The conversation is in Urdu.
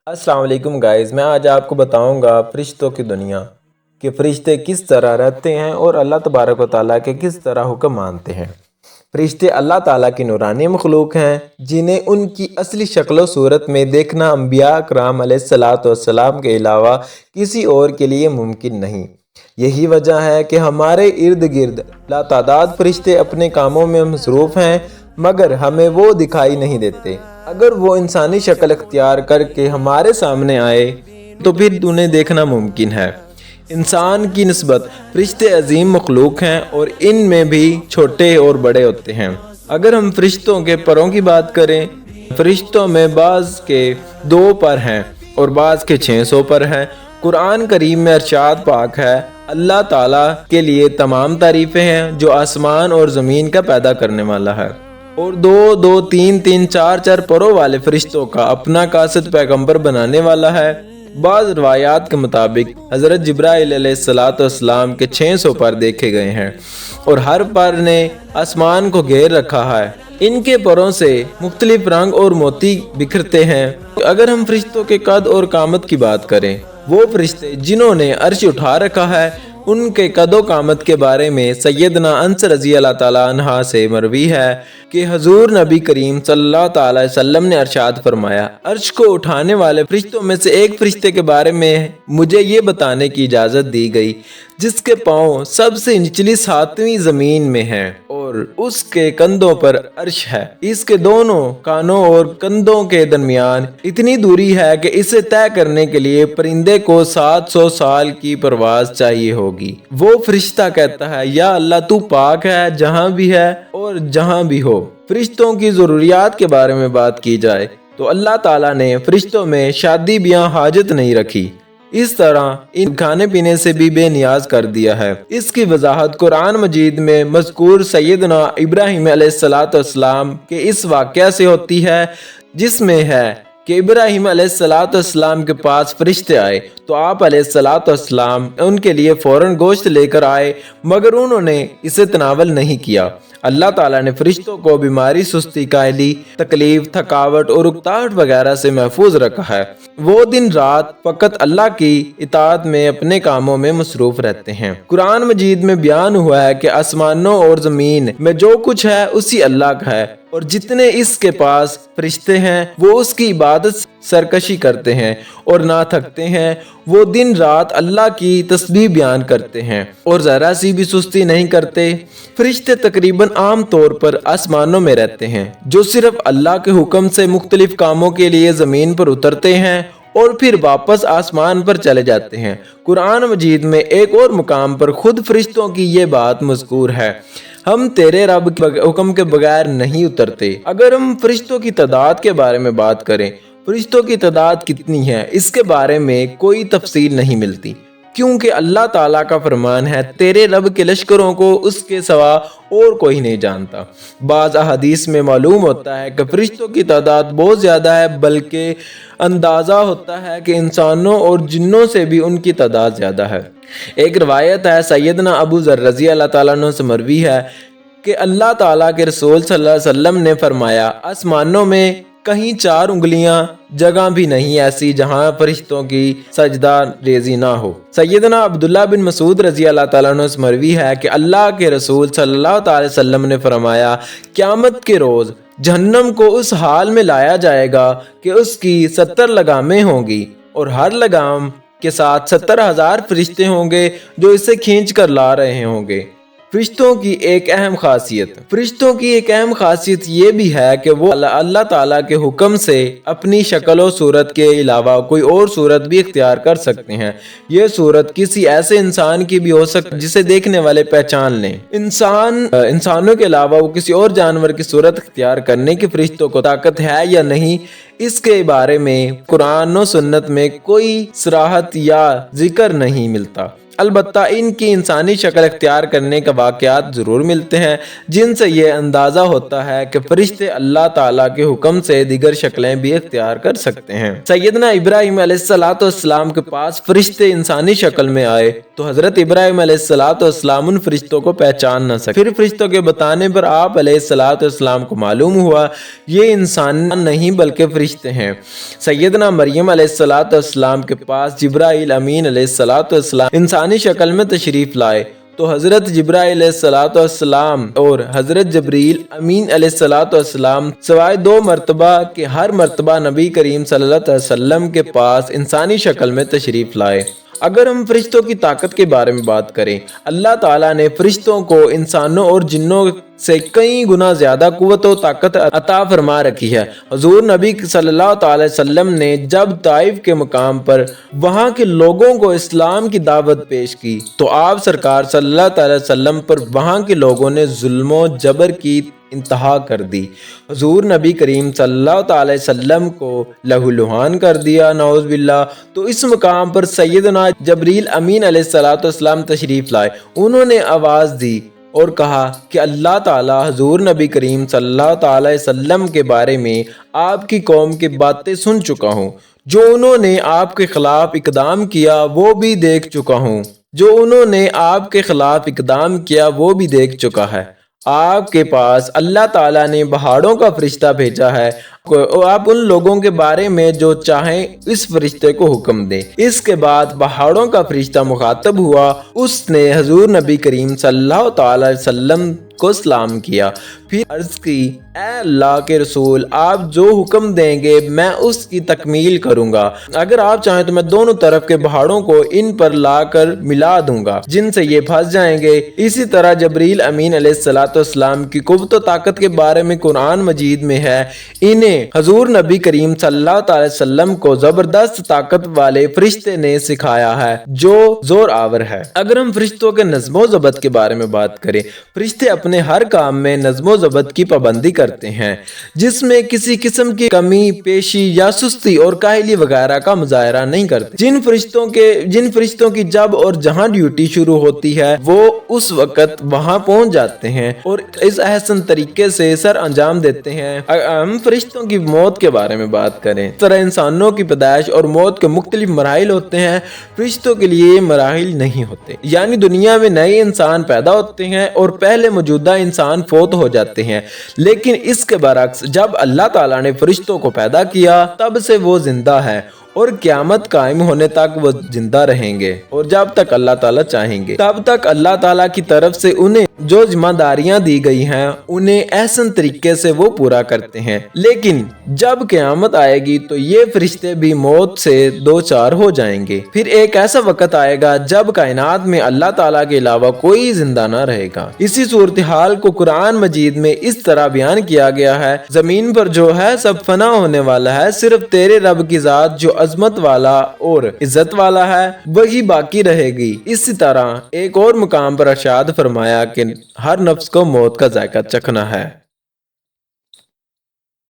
السلام علیکم گائز، میں آج آپ کو بتاؤں گا فرشتوں کی دنیا کہ فرشتے کس طرح رہتے ہیں اور اللہ تبارک و تعالیٰ کے کس طرح حکم مانتے ہیں۔ فرشتے اللہ تعالیٰ کی نورانی مخلوق ہیں جنہیں ان کی اصلی شکل و صورت میں دیکھنا انبیاء اکرام علیہ السلام کے علاوہ کسی اور کے لیے ممکن نہیں۔ یہی وجہ ہے کہ ہمارے ارد گرد لاتعداد فرشتے اپنے کاموں میں مصروف ہیں، مگر ہمیں وہ دکھائی نہیں دیتے۔ اگر وہ انسانی شکل اختیار کر کے ہمارے سامنے آئے تو پھر انہیں دیکھنا ممکن ہے۔ انسان کی نسبت فرشتے عظیم مخلوق ہیں اور ان میں بھی چھوٹے اور بڑے ہوتے ہیں۔ اگر ہم فرشتوں کے پروں کی بات کریں، فرشتوں میں بعض کے 2 پر ہیں اور بعض کے 600 پر ہیں۔ قرآن کریم میں ارشاد پاک ہے، اللہ تعالیٰ کے لیے تمام تعریفیں ہیں جو آسمان اور زمین کا پیدا کرنے والا ہے، اور 2 3 4 پروں والے فرشتوں کا اپنا قاصد پیغمبر بنانے والا ہے۔ بعض روایات کے مطابق حضرت جبرائیل علیہ السلام کے 600 پر دیکھے گئے ہیں اور ہر پر نے آسمان کو گھیر رکھا ہے۔ ان کے پروں سے مختلف رنگ اور موتی بکھرتے ہیں۔ اگر ہم فرشتوں کے قد اور قامت کی بات کریں، وہ فرشتے جنہوں نے عرش اٹھا رکھا ہے، ان کے قد و قامت کے بارے میں سیدنا انس رضی اللہ تعالیٰ عنہ سے مروی ہے کہ حضور نبی کریم صلی اللہ تعالیٰ علیہ وسلم نے ارشاد فرمایا، عرش کو اٹھانے والے فرشتوں میں سے ایک فرشتے کے بارے میں مجھے یہ بتانے کی اجازت دی گئی جس کے پاؤں سب سے نچلی 7ویں زمین میں ہیں اور اس کے کندھوں پر عرش ہے۔ اس کے دونوں کانوں اور کندھوں کے درمیان اتنی دوری ہے کہ اسے طے کرنے کے لیے پرندے کو 700 سال کی پرواز چاہیے ہوگی۔ وہ فرشتہ کہتا ہے، یا اللہ تو پاک ہے جہاں بھی ہے اور جہاں بھی ہو۔ فرشتوں کی ضروریات کے بارے میں بات کی جائے تو اللہ تعالیٰ نے فرشتوں میں شادی بیاہ حاجت نہیں رکھی، اس طرح ان کھانے پینے سے بھی بے نیاز کر دیا ہے۔ اس کی وضاحت قرآن مجید میں مذکور سیدنا ابراہیم علیہ السلام کے اس واقعہ سے ہوتی ہے، جس میں ہے کہ ابراہیم علیہ السلام کے پاس فرشتے آئے تو آپ علیہ السلام ان کے لیے فوراً گوشت لے کر آئے، مگر انہوں نے اسے تناول نہیں کیا۔ اللہ تعالیٰ نے فرشتوں کو بیماری، سستی، کاہلی، تکلیف، تھکاوٹ اور اکتاہٹ وغیرہ سے محفوظ رکھا ہے۔ وہ دن رات فقط اللہ کی اطاعت میں اپنے کاموں میں مصروف رہتے ہیں۔ قرآن مجید میں بیان ہوا ہے کہ آسمانوں اور زمین میں جو کچھ ہے اسی اللہ کا ہے، اور جتنے اس کے پاس فرشتے ہیں وہ اس کی عبادت سرکشی کرتے ہیں اور نہ تھکتے ہیں۔ وہ دن رات اللہ کی تسبیح بیان کرتے ہیں اور ذرا سی بھی سستی نہیں کرتے۔ فرشتے تقریباً عام طور پر آسمانوں میں رہتے ہیں، جو صرف اللہ کے حکم سے مختلف کاموں کے لیے زمین پر اترتے ہیں اور پھر واپس آسمان پر چلے جاتے ہیں۔ قرآن مجید میں ایک اور مقام پر خود فرشتوں کی یہ بات مذکور ہے، ہم تیرے رب کے حکم کے بغیر نہیں اترتے۔ اگر ہم فرشتوں کی تعداد کے بارے میں بات کریں، فرشتوں کی تعداد کتنی ہے اس کے بارے میں کوئی تفصیل نہیں ملتی، کیونکہ اللہ تعالیٰ کا فرمان ہے، تیرے رب کے لشکروں کو اس کے سوا اور کوئی نہیں جانتا۔ بعض احادیث میں معلوم ہوتا ہے کہ فرشتوں کی تعداد بہت زیادہ ہے، بلکہ اندازہ ہوتا ہے کہ انسانوں اور جنوں سے بھی ان کی تعداد زیادہ ہے۔ ایک روایت ہے، سیدنا ابو ذر رضی اللہ تعالیٰ عنہ سے مروی ہے کہ اللہ تعالیٰ کے رسول صلی اللہ علیہ وسلم نے فرمایا، آسمانوں میں کہیں 4 انگلیاں جگہ بھی نہیں ایسی جہاں فرشتوں کی سجدہ ریزی نہ ہو۔ سیدنا عبداللہ بن مسعود رضی اللہ تعالیٰ عنہ سے مروی ہے کہ اللہ کے رسول صلی اللہ علیہ وسلم نے فرمایا، قیامت کے روز جہنم کو اس حال میں لایا جائے گا کہ اس کی 70 لگامیں ہوں گی اور ہر لگام کے ساتھ 70,000 فرشتے ہوں گے جو اسے کھینچ کر لا رہے ہوں گے۔ فرشتوں کی ایک اہم خاصیت یہ بھی ہے کہ وہ اللہ تعالیٰ کے حکم سے اپنی شکل و صورت کے علاوہ کوئی اور صورت بھی اختیار کر سکتے ہیں۔ یہ صورت کسی ایسے انسان کی بھی ہو سکتی جسے دیکھنے والے پہچان لیں۔ انسانوں کے علاوہ وہ کسی اور جانور کی صورت اختیار کرنے کی فرشتوں کو طاقت ہے یا نہیں، اس کے بارے میں قرآن و سنت میں کوئی صراحت یا ذکر نہیں ملتا۔ البتہ ان کی انسانی شکل اختیار کرنے کے واقعات ضرور ملتے ہیں جن سے یہ اندازہ ہوتا ہے کہ فرشتے اللہ تعالیٰ کے حکم سے دیگر شکلیں بھی اختیار کر سکتے ہیں۔ سیدنا ابراہیم علیہ السلام کے پاس فرشتے انسانی شکل میں آئے تو حضرت ابراہیم علیہ السلام ان فرشتوں کو پہچان نہ سکے۔ پھر فرشتوں کے بتانے پر آپ علیہ السلام کو معلوم ہوا یہ انسان نہیں بلکہ فرشتے ہیں۔ سیدنا مریم علیہ السلام کے پاس جبرائیل امین علیہ السلام انسانی شکل میں تشریف لائے تو حضرت جبرائیل علیہ السلام اور حضرت جبریل امین علیہ السلام سوائے 2 مرتبہ کہ ہر مرتبہ نبی کریم صلی اللہ علیہ وسلم کے پاس انسانی شکل میں تشریف لائے۔ اگر ہم فرشتوں کی طاقت کے بارے میں بات کریں، اللہ تعالیٰ نے فرشتوں کو انسانوں اور جنوں سے کئی گنا زیادہ قوت و طاقت عطا فرما رکھی ہے۔ حضور نبی صلی اللہ علیہ وسلم نے جب طائف کے مقام پر وہاں کے لوگوں کو اسلام کی دعوت پیش کی تو آپ سرکار صلی اللہ علیہ وسلم پر وہاں کے لوگوں نے ظلم و جبر کی انتہا کر دی۔ حضور نبی کریم صلی اللہ علیہ وسلم کو لہو لہان کر دیا، نعوذ باللہ۔ تو اس مقام پر سیدنا جبریل امین علیہ السلام تشریف لائے۔ انہوں نے آواز دی اور کہا کہ اللہ تعالیٰ حضور نبی کریم صلی اللہ علیہ وسلم کے بارے میں آپ کی قوم کی باتیں سن چکا ہوں، جو انہوں نے آپ کے خلاف اقدام کیا وہ بھی دیکھ چکا ہوں، وہ بھی دیکھ چکا ہے۔ آپ کے پاس اللہ تعالیٰ نے پہاڑوں کا فرشتہ بھیجا ہے، آپ ان لوگوں کے بارے میں جو چاہیں اس فرشتے کو حکم دیں۔ اس کے بعد پہاڑوں کا فرشتہ مخاطب ہوا، اس نے حضور نبی کریم صلی اللہ علیہ وسلم کو سلام کیا، پھر عرض کی اے اللہ کے رسول، آپ جو حکم دیں گے میں اس کی تکمیل کروں گا، اگر آپ چاہیں تو میں دونوں طرف کے پہاڑوں کو ان پر لا کر ملا دوں گا جن سے یہ پھنس جائیں گے۔ اسی طرح جبریل امین علیہ السلام کی قوت و طاقت کے بارے میں قرآن مجید میں ہے، انہیں حضور نبی کریم صلی اللہ علیہ وسلم کو زبردست طاقت والے فرشتے نے سکھایا ہے جو زور آور ہے۔ اگر ہم فرشتوں کے نظم و ضبط کے بارے میں بات کریں، فرشتے اپنے ہر کام میں نظم و ضبط کی پابندی کرتے ہیں جس میں کسی قسم کی کمی پیشی یا سستی اور کاہلی وغیرہ کا مظاہرہ نہیں کرتے۔ جن فرشتوں کی جب اور جہاں ڈیوٹی شروع ہوتی ہے وہ اس وقت وہاں پہنچ جاتے ہیں اور اس احسن طریقے سے سر انجام دیتے ہیں۔ ہم فرشتوں کی موت کے بارے میں بات کریں، اس طرح انسانوں کی پیدائش اور موت کے مختلف مراحل ہوتے ہیں، فرشتوں کے لیے یہ مراحل نہیں ہوتے، یعنی دنیا میں نئے انسان پیدا ہوتے ہیں اور پہلے موجودہ انسان فوت ہو جاتے ہیں، لیکن اس کے برعکس جب اللہ تعالیٰ نے فرشتوں کو پیدا کیا تب سے وہ زندہ ہے اور قیامت قائم ہونے تک وہ زندہ رہیں گے، اور جب تک اللہ تعالیٰ چاہیں گے تب تک اللہ تعالیٰ کی طرف سے انہیں جو ذمہ داریاں دی گئی ہیں انہیں احسن طریقے سے وہ پورا کرتے ہیں۔ لیکن جب قیامت آئے گی تو یہ فرشتے بھی موت سے دوچار ہو جائیں گے، پھر ایک ایسا وقت آئے گا جب کائنات میں اللہ تعالیٰ کے علاوہ کوئی زندہ نہ رہے گا۔ اسی صورتحال کو قرآن مجید میں اس طرح بیان کیا گیا ہے، زمین پر جو ہے سب فنا ہونے والا ہے، صرف تیرے رب کی ذات جو عظمت والا اور عزت والا ہے وہی باقی رہے گی۔ اسی طرح ایک اور مقام پر ارشاد فرمایا کہ ہر نفس کو موت کا ذائقہ چکھنا ہے۔